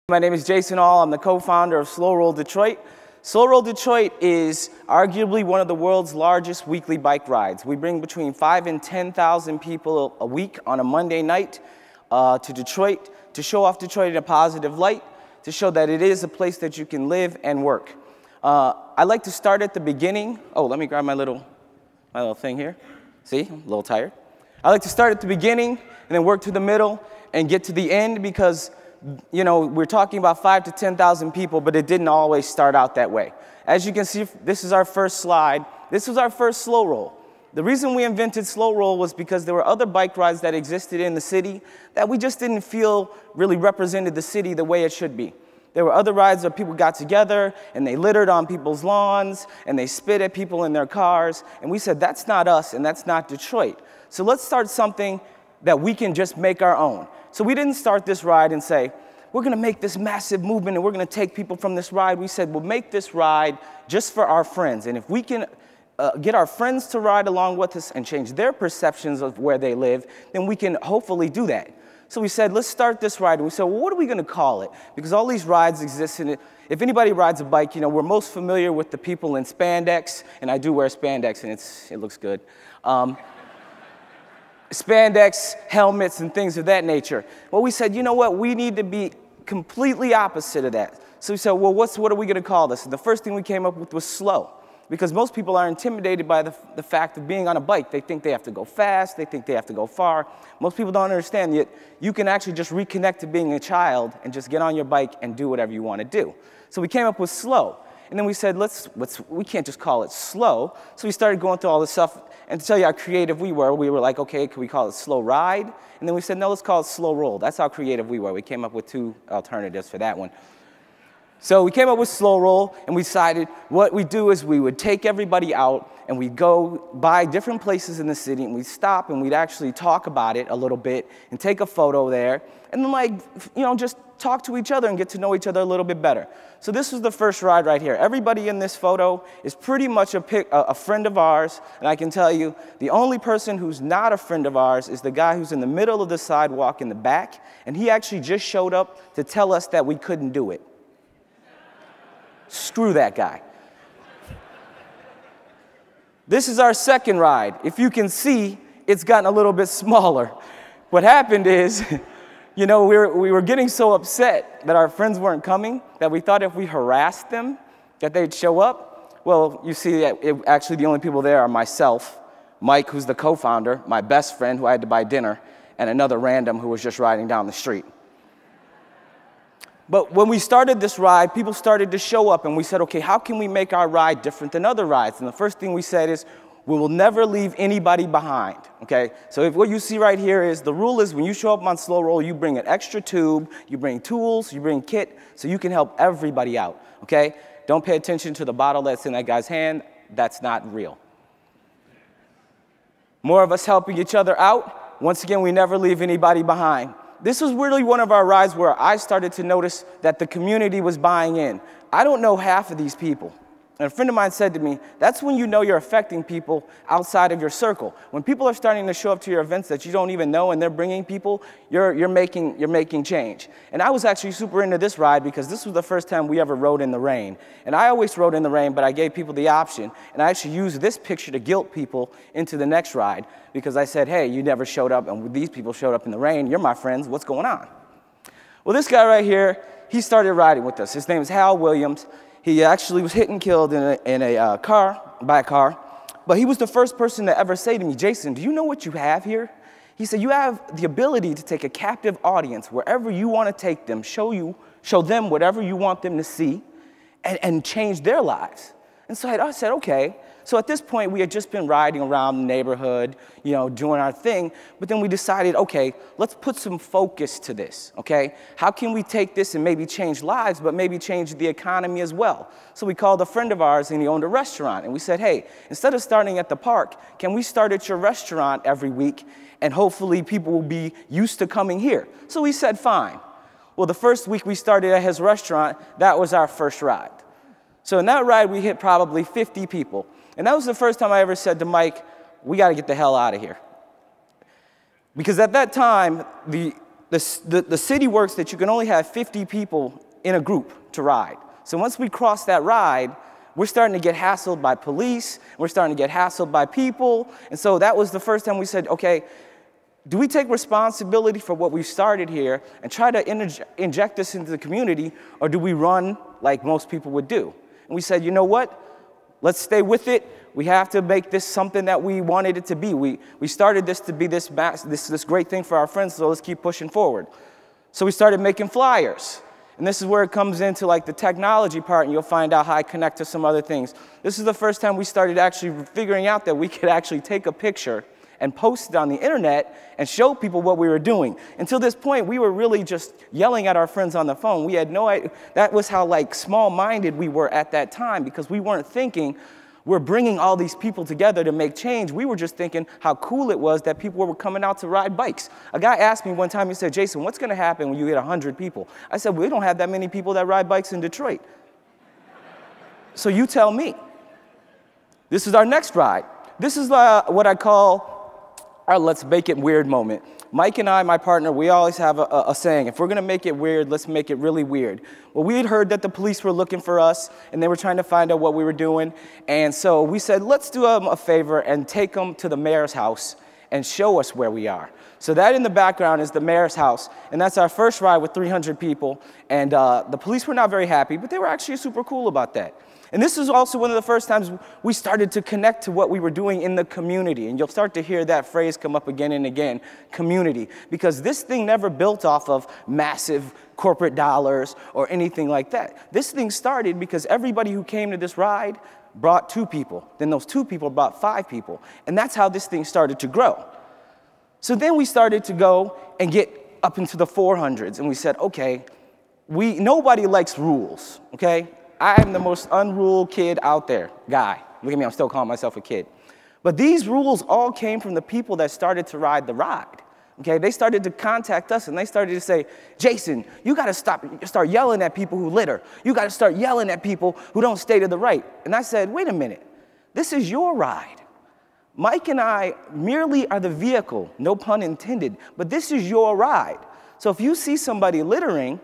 My name is Jason All. I'm the co-founder of Slow Roll Detroit. Slow Roll Detroit is arguably one of the world's largest weekly bike rides. We bring between 5,000 and 10,000 people a week on a Monday night to Detroit to show off Detroit in a positive light, to show that it is a place that you can live and work. I like to start at the beginning. Oh, let me grab my little thing here. See, I'm a little tired. I like to start at the beginning and then work to the middle and get to the end because, you know, we're talking about 5,000 to 10,000 people, but it didn't always start out that way. As you can see, this is our first slide. This was our first slow roll. The reason we invented slow roll was because there were other bike rides that existed in the city that we just didn't feel really represented the city the way it should be. There were other rides where people got together and they littered on people's lawns and they spit at people in their cars. And we said, that's not us and that's not Detroit. So let's start something that we can just make our own. So we didn't start this ride and say, we're going to make this massive movement and we're going to take people from this ride. We said, we'll make this ride just for our friends. And if we can get our friends to ride along with us and change their perceptions of where they live, then we can hopefully do that. So we said, let's start this ride. And we said, well, what are we going to call it? Because all these rides exist in it. If anybody rides a bike, you know, we're most familiar with the people in spandex. And I do wear spandex, and it looks good. Spandex, helmets, and things of that nature. Well, we said, you know what? We need to be completely opposite of that. So we said, well, what are we going to call this? And the first thing we came up with was slow. Because most people are intimidated by the fact of being on a bike. They think they have to go fast. They think they have to go far. Most people don't understand yet you can actually just reconnect to being a child and just get on your bike and do whatever you want to do. So we came up with slow. And then we said, we can't just call it slow. So we started going through all this stuff. And to tell you how creative we were like, okay, can we call it slow ride? And then we said, no, let's call it slow roll. That's how creative we were. We came up with two alternatives for that one. So we came up with slow roll, and we decided what we do is we would take everybody out, and we'd go by different places in the city, and we'd stop, and we'd actually talk about it a little bit, and take a photo there, and then, like, you know, just talk to each other and get to know each other a little bit better. So this was the first ride right here. Everybody in this photo is pretty much a friend of ours, and I can tell you, the only person who's not a friend of ours is the guy who's in the middle of the sidewalk in the back, and he actually just showed up to tell us that we couldn't do it. Screw that guy. This is our second ride. If you can see, it's gotten a little bit smaller. What happened is, you know, we were getting so upset that our friends weren't coming that we thought if we harassed them, that they'd show up. Well, you see that actually the only people there are myself, Mike, who's the co-founder, my best friend who I had to buy dinner, and another random who was just riding down the street. But when we started this ride, people started to show up, and we said, okay, how can we make our ride different than other rides? And the first thing we said is, we will never leave anybody behind, okay? So if what you see right here is, the rule is when you show up on slow roll, you bring an extra tube, you bring tools, you bring kit, so you can help everybody out, okay? Don't pay attention to the bottle that's in that guy's hand. That's not real. More of us helping each other out. Once again, we never leave anybody behind. This was really one of our rides where I started to notice that the community was buying in. I don't know half of these people. And a friend of mine said to me, that's when you know you're affecting people outside of your circle. When people are starting to show up to your events that you don't even know and they're bringing people, you're making change. And I was actually super into this ride because this was the first time we ever rode in the rain. And I always rode in the rain, but I gave people the option. And I actually used this picture to guilt people into the next ride because I said, hey, you never showed up and these people showed up in the rain. You're my friends. What's going on? Well, this guy right here, he started riding with us. His name is Hal Williams. He actually was hit and killed by a car, but he was the first person to ever say to me, Jason, do you know what you have here? He said, you have the ability to take a captive audience wherever you want to take them, show them whatever you want them to see, and change their lives. And so I said, okay. So at this point, we had just been riding around the neighborhood, you know, doing our thing. But then we decided, okay, let's put some focus to this, okay? How can we take this and maybe change lives, but maybe change the economy as well? So we called a friend of ours, and he owned a restaurant. And we said, hey, instead of starting at the park, can we start at your restaurant every week? And hopefully people will be used to coming here. So we said, fine. Well, the first week we started at his restaurant, that was our first ride. So in that ride, we hit probably 50 people. And that was the first time I ever said to Mike, we got to get the hell out of here. Because at that time, the city works that you can only have 50 people in a group to ride. So once we cross that ride, we're starting to get hassled by police, we're starting to get hassled by people, and so that was the first time we said, okay, do we take responsibility for what we've started here and try to inject this into the community, or do we run like most people would do? And we said, you know what? Let's stay with it. We have to make this something that we wanted it to be. We started this to be this great thing for our friends, so let's keep pushing forward. So we started making flyers. And this is where it comes into like the technology part, and you'll find out how I connect to some other things. This is the first time we started actually figuring out that we could actually take a picture and post it on the internet and show people what we were doing. Until this point, we were really just yelling at our friends on the phone. We had no idea. That was how like small-minded we were at that time, because we weren't thinking we're bringing all these people together to make change. We were just thinking how cool it was that people were coming out to ride bikes. A guy asked me one time, he said, Jason, what's going to happen when you hit 100 people? I said, well, we don't have that many people that ride bikes in Detroit. So you tell me. This is our next ride. This is what I call our let's make it weird moment. Mike and I, my partner, we always have a saying, if we're going to make it weird, let's make it really weird. Well, we had heard that the police were looking for us, and they were trying to find out what we were doing. And so we said, let's do them a favor and take them to the mayor's house and show us where we are. So that in the background is the mayor's house, and that's our first ride with 300 people. And the police were not very happy, but they were actually super cool about that. And this is also one of the first times we started to connect to what we were doing in the community. And you'll start to hear that phrase come up again and again, community. Because this thing never built off of massive corporate dollars or anything like that. This thing started because everybody who came to this ride brought 2 people. Then those 2 people brought 5 people. And that's how this thing started to grow. So then we started to go and get up into the 400s. And we said, okay, nobody likes rules, okay? I am the most unruled kid out there, guy. Look at me, I'm still calling myself a kid. But these rules all came from the people that started to ride the ride. Okay, they started to contact us and they started to say, Jason, you gotta start yelling at people who litter. You gotta start yelling at people who don't stay to the right. And I said, wait a minute, this is your ride. Mike and I merely are the vehicle, no pun intended, but this is your ride. So if you see somebody littering,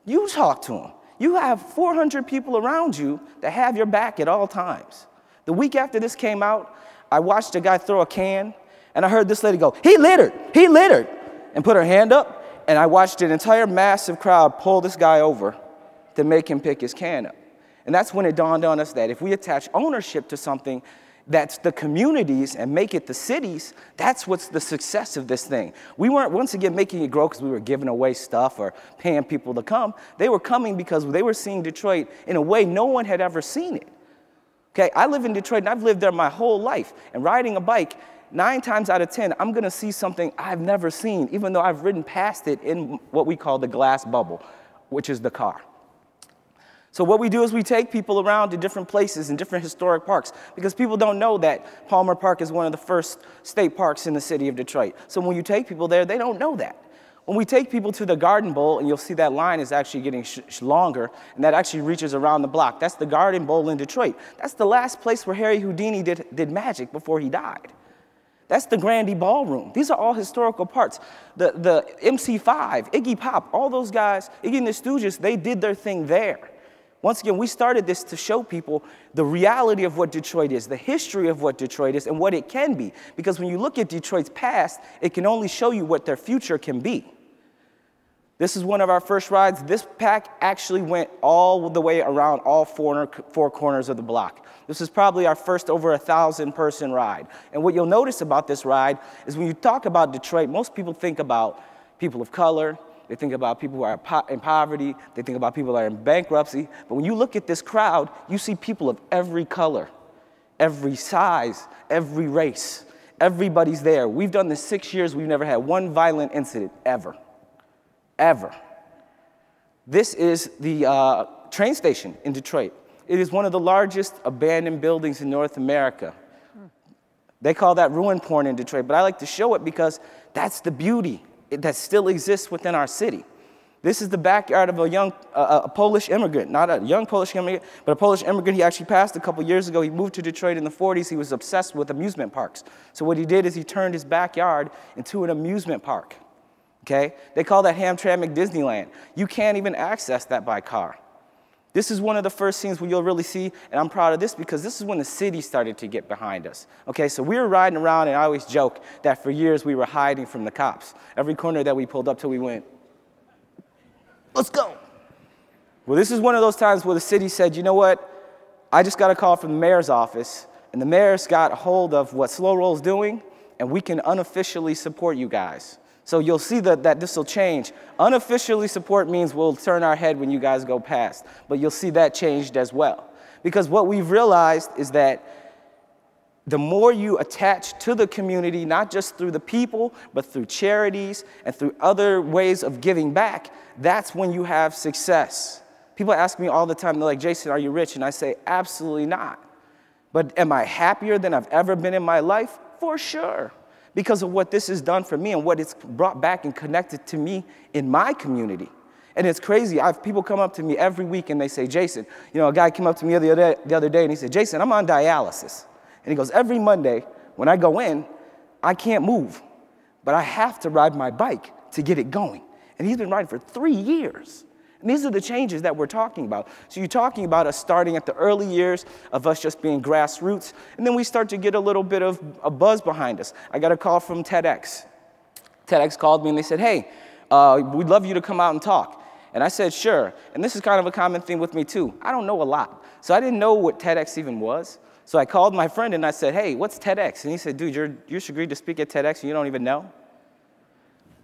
you talk to them. You have 400 people around you that have your back at all times. The week after this came out, I watched a guy throw a can, and I heard this lady go, he littered, and put her hand up, and I watched an entire massive crowd pull this guy over to make him pick his can up. And that's when it dawned on us that if we attach ownership to something that's the communities and make it the cities, that's what's the success of this thing. We weren't, once again, making it grow because we were giving away stuff or paying people to come. They were coming because they were seeing Detroit in a way no one had ever seen it. Okay, I live in Detroit, and I've lived there my whole life. And riding a bike, 9 times out of 10, I'm going to see something I've never seen, even though I've ridden past it in what we call the glass bubble, which is the car. So what we do is we take people around to different places and different historic parks, because people don't know that Palmer Park is one of the first state parks in the city of Detroit. So when you take people there, they don't know that. When we take people to the Garden Bowl, and you'll see that line is actually getting longer, and that actually reaches around the block. That's the Garden Bowl in Detroit. That's the last place where Harry Houdini did magic before he died. That's the Grandy Ballroom. These are all historical parts. The MC5, Iggy Pop, all those guys, Iggy and the Stooges, they did their thing there. Once again, we started this to show people the reality of what Detroit is, the history of what Detroit is, and what it can be. Because when you look at Detroit's past, it can only show you what their future can be. This is one of our first rides. This pack actually went all the way around all four corners of the block. This is probably our first over 1,000-person ride. And what you'll notice about this ride is when you talk about Detroit, most people think about people of color. They think about people who are in poverty. They think about people that are in bankruptcy. But when you look at this crowd, you see people of every color, every size, every race. Everybody's there. We've done this 6 years. We've never had one violent incident ever. Ever. This is the train station in Detroit. It is one of the largest abandoned buildings in North America. They call that ruin porn in Detroit, but I like to show it because that's the beauty that still exists within our city. This is the backyard of a Polish immigrant, not a young Polish immigrant, but a Polish immigrant. He actually passed a couple years ago. He moved to Detroit in the 40s. He was obsessed with amusement parks. So what he did is he turned his backyard into an amusement park. okay? They call that Hamtramck Disneyland. You can't even access that by car. This is one of the first scenes where you'll really see, and I'm proud of this because this is when the city started to get behind us. Okay, so we were riding around, and I always joke that for years we were hiding from the cops. Every corner that we pulled up to, we went, let's go. Well, this is one of those times where the city said, you know what? I just got a call from the mayor's office, and the mayor's got a hold of what Slow Roll's doing, and we can unofficially support you guys. So you'll see that this will change. Unofficially support means we'll turn our head when you guys go past, but you'll see that changed as well. Because what we've realized is that the more you attach to the community, not just through the people, but through charities and through other ways of giving back, that's when you have success. People ask me all the time, they're like, Jason, are you rich? And I say, absolutely not. But am I happier than I've ever been in my life? For sure. Because of what this has done for me and what it's brought back and connected to me in my community. And it's crazy. People come up to me every week and they say, Jason, you know, a guy came up to me the other day and he said, Jason, I'm on dialysis. And he goes, every Monday when I go in, I can't move, but I have to ride my bike to get it going. And he's been riding for 3 years. And these are the changes that we're talking about. So you're talking about us starting at the early years of us just being grassroots, and then we start to get a little bit of a buzz behind us. I got a call from TEDx. TEDx called me and they said, hey, we'd love you to come out and talk. And I said, sure. And this is kind of a common thing with me too. I don't know a lot. So I didn't know what TEDx even was. So I called my friend and I said, hey, what's TEDx? And he said, dude, you just agreed to speak at TEDx and you don't even know?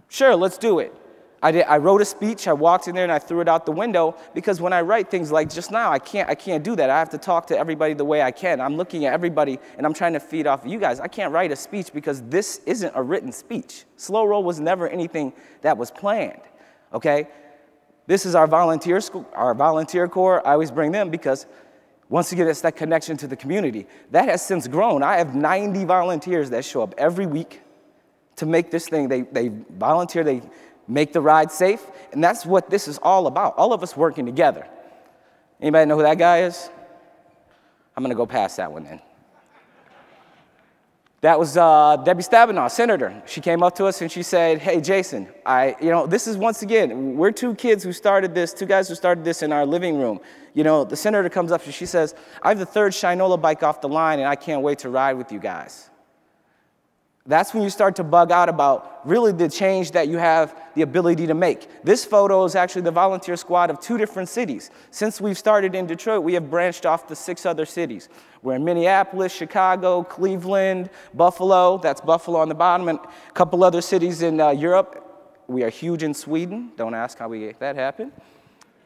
Sure, let's do it. I wrote a speech, I walked in there and I threw it out the window because when I write things like just now, I can't do that. I have to talk to everybody the way I can. I'm looking at everybody and I'm trying to feed off of you guys. I can't write a speech because this isn't a written speech. Slow Roll was never anything that was planned, okay? This is our volunteer corps. I always bring them because once again, it's that connection to the community. That has since grown. I have 90 volunteers that show up every week to make this thing. They volunteer, they make the ride safe, and that's what this is all about, all of us working together. Anybody know who that guy is? I'm gonna go past that one then. That was Debbie Stabenow, senator. She came up to us and she said, hey, Jason, this is once again, we're two guys who started this in our living room. You know, the senator comes up and she says, I have the third Shinola bike off the line and I can't wait to ride with you guys. That's when you start to bug out about really the change that you have the ability to make. This photo is actually the volunteer squad of 2 different cities. Since we've started in Detroit, we have branched off to 6 other cities. We're in Minneapolis, Chicago, Cleveland, Buffalo. That's Buffalo on the bottom, and a couple other cities in Europe. We are huge in Sweden. Don't ask how we make that happen.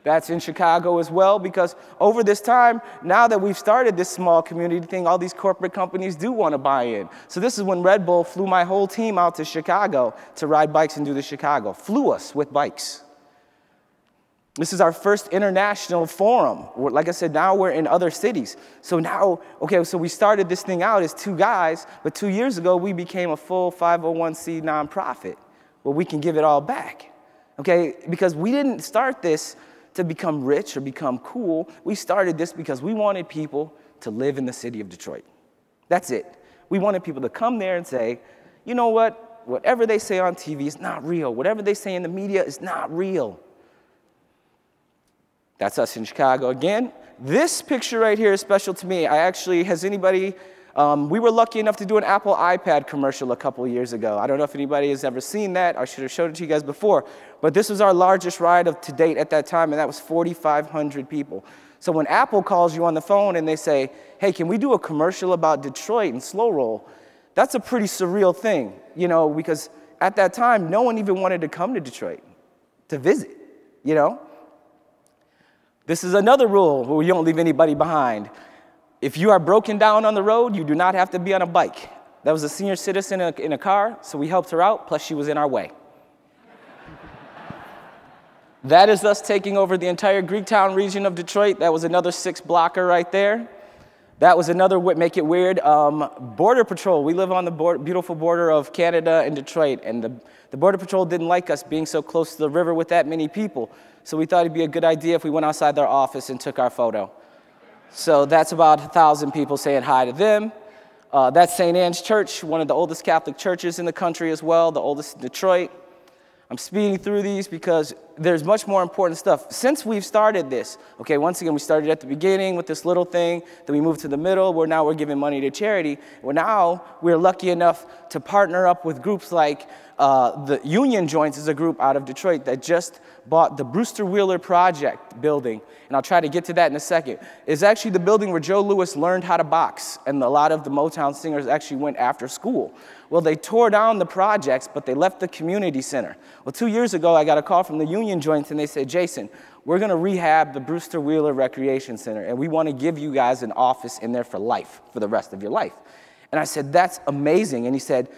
That's in Chicago as well, because over this time, now that we've started this small community thing, all these corporate companies do want to buy in. So this is when Red Bull flew my whole team out to Chicago to ride bikes and do the Chicago. Flew us with bikes. This is our first international forum. Like I said, now we're in other cities. So now, okay, so we started this thing out as 2 guys, but 2 years ago, we became a full 501c nonprofit where we can give it all back, okay? Because we didn't start this to become rich or become cool. We started this because we wanted people to live in the city of Detroit. That's it. We wanted people to come there and say, you know what? Whatever they say on TV is not real. Whatever they say in the media is not real. That's us in Chicago again. This picture right here is special to me. We were lucky enough to do an Apple iPad commercial a couple years ago. I don't know if anybody has ever seen that. I should have showed it to you guys before. But this was our largest ride to date at that time, and that was 4,500 people. So when Apple calls you on the phone and they say, hey, can we do a commercial about Detroit and Slow Roll? That's a pretty surreal thing, you know, because at that time, no one even wanted to come to Detroit to visit, you know? This is another rule where you don't leave anybody behind. If you are broken down on the road, you do not have to be on a bike. That was a senior citizen in a car, so we helped her out, plus she was in our way. That is us taking over the entire Greektown region of Detroit. That was another 6-blocker right there. That was another, make it weird, Border Patrol. We live on the beautiful border of Canada and Detroit, and the Border Patrol didn't like us being so close to the river with that many people. So we thought it'd be a good idea if we went outside their office and took our photo. So that's about 1,000 people saying hi to them. That's St. Anne's Church, one of the oldest Catholic churches in the country as well, the oldest in Detroit. I'm speeding through these because there's much more important stuff. Since we've started this, okay, once again, we started at the beginning with this little thing, then we moved to the middle, where now we're giving money to charity. Well, now we're lucky enough to partner up with groups like the Union Joints is a group out of Detroit that just bought the Brewster Wheeler Project building, and I'll try to get to that in a second. It's actually the building where Joe Louis learned how to box, and a lot of the Motown singers actually went after school. Well, they tore down the projects, but they left the community center. Well, 2 years ago, I got a call from the Union Joints, and they said, Jason, we're going to rehab the Brewster Wheeler Recreation Center, and we want to give you guys an office in there for life, for the rest of your life. And I said, that's amazing. And he said,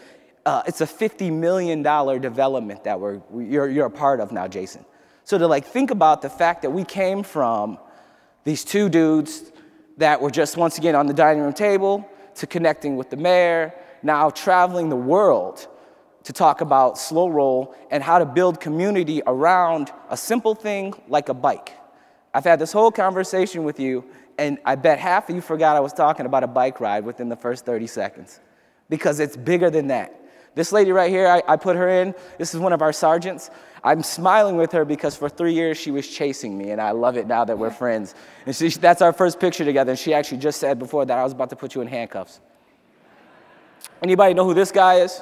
it's a $50 million development that you're a part of now, Jason. So to think about the fact that we came from these two dudes that were just once again on the dining room table to connecting with the mayor, now traveling the world to talk about slow roll and how to build community around a simple thing like a bike. I've had this whole conversation with you, and I bet half of you forgot I was talking about a bike ride within the first 30 seconds, because it's bigger than that. This lady right here, I put her in. This is one of our sergeants. I'm smiling with her because for 3 years she was chasing me, and I love it now that we're friends. And that's our first picture together, and she actually just said before that I was about to put you in handcuffs. Anybody know who this guy is?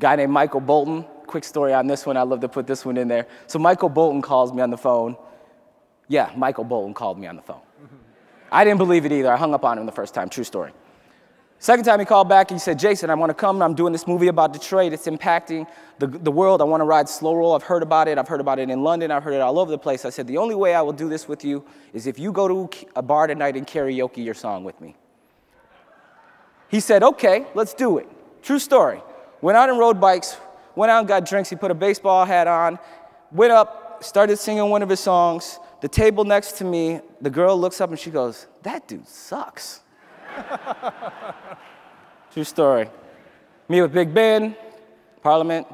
Guy named Michael Bolton. Quick story on this one. I love to put this one in there. So Michael Bolton calls me on the phone. Yeah, Michael Bolton called me on the phone. I didn't believe it either. I hung up on him the first time. True story. Second time he called back, he said, Jason, I want to come. I'm doing this movie about Detroit. It's impacting the world. I want to ride slow roll. I've heard about it. I've heard about it in London. I've heard it all over the place. I said, the only way I will do this with you is if you go to a bar tonight and karaoke your song with me. He said, okay, let's do it. True story. Went out and rode bikes, went out and got drinks. He put a baseball hat on, went up, started singing one of his songs. The table next to me, the girl looks up and she goes, that dude sucks. True story. Me with Big Ben, Parliament.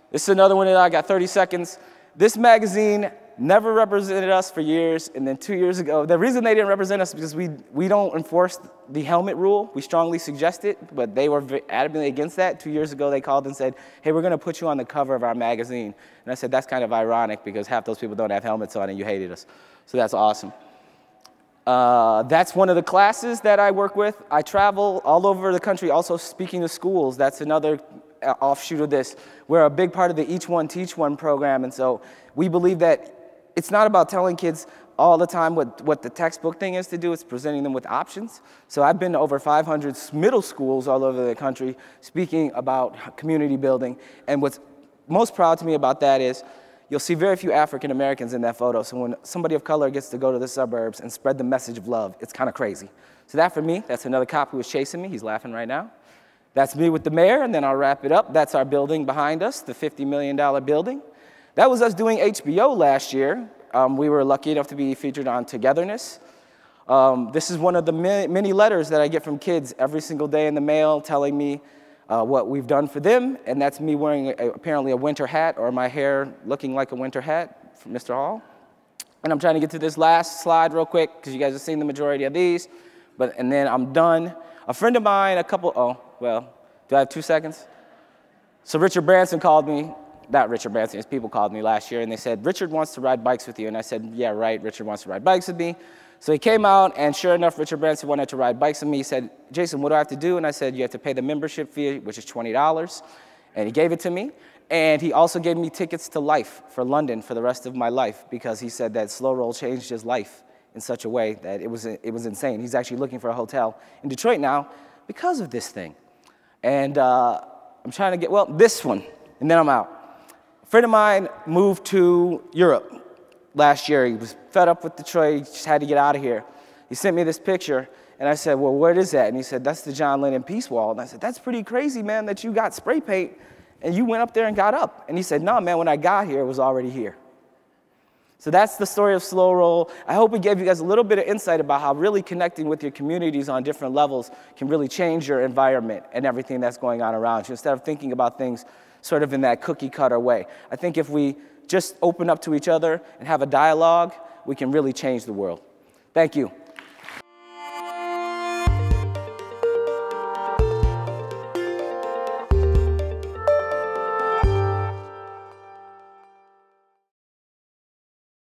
This is another one that I got 30 seconds. This magazine never represented us for years, and then 2 years ago, the reason they didn't represent us is because we don't enforce the helmet rule. We strongly suggest it, but they were adamantly against that. 2 years ago, they called and said, hey, we're going to put you on the cover of our magazine. And I said, that's kind of ironic because half those people don't have helmets on and you hated us. So that's awesome. That's one of the classes that I work with. I travel all over the country also speaking to schools. That's another offshoot of this. We're a big part of the Each One Teach One program, and so we believe that it's not about telling kids all the time what the textbook thing is to do, it's presenting them with options. So I've been to over 500 middle schools all over the country speaking about community building, and what's most proud to me about that is you'll see very few African Americans in that photo, so when somebody of color gets to go to the suburbs and spread the message of love, it's kind of crazy. So that for me, that's another cop who was chasing me, he's laughing right now. That's me with the mayor, and then I'll wrap it up. That's our building behind us, the $50 million building. That was us doing HBO last year. We were lucky enough to be featured on Togetherness. This is one of the many letters that I get from kids every single day in the mail telling me what we've done for them, and that's me wearing apparently a winter hat or my hair looking like a winter hat from Mr. Hall. And I'm trying to get to this last slide real quick because you guys have seen the majority of these, and then I'm done. A friend of mine, do I have 2 seconds? So Richard Branson called me. Not Richard Branson, his people called me last year and they said, Richard wants to ride bikes with you. And I said, yeah, right, Richard wants to ride bikes with me. So he came out and sure enough, Richard Branson wanted to ride bikes with me. He said, Jason, what do I have to do? And I said, you have to pay the membership fee, which is $20. And he gave it to me. And he also gave me tickets to Life for London for the rest of my life because he said that slow roll changed his life in such a way that it was insane. He's actually looking for a hotel in Detroit now because of this thing. And I'm trying to get, this one, and then I'm out. A friend of mine moved to Europe last year. He was fed up with Detroit. He just had to get out of here. He sent me this picture, and I said, well, what is that? And he said, that's the John Lennon Peace Wall. And I said, that's pretty crazy, man, that you got spray paint, and you went up there and got up. And he said, no, man, when I got here, it was already here. So that's the story of Slow Roll. I hope we gave you guys a little bit of insight about how really connecting with your communities on different levels can really change your environment and everything that's going on around you, instead of thinking about things sort of in that cookie-cutter way. I think if we just open up to each other and have a dialogue, we can really change the world. Thank you.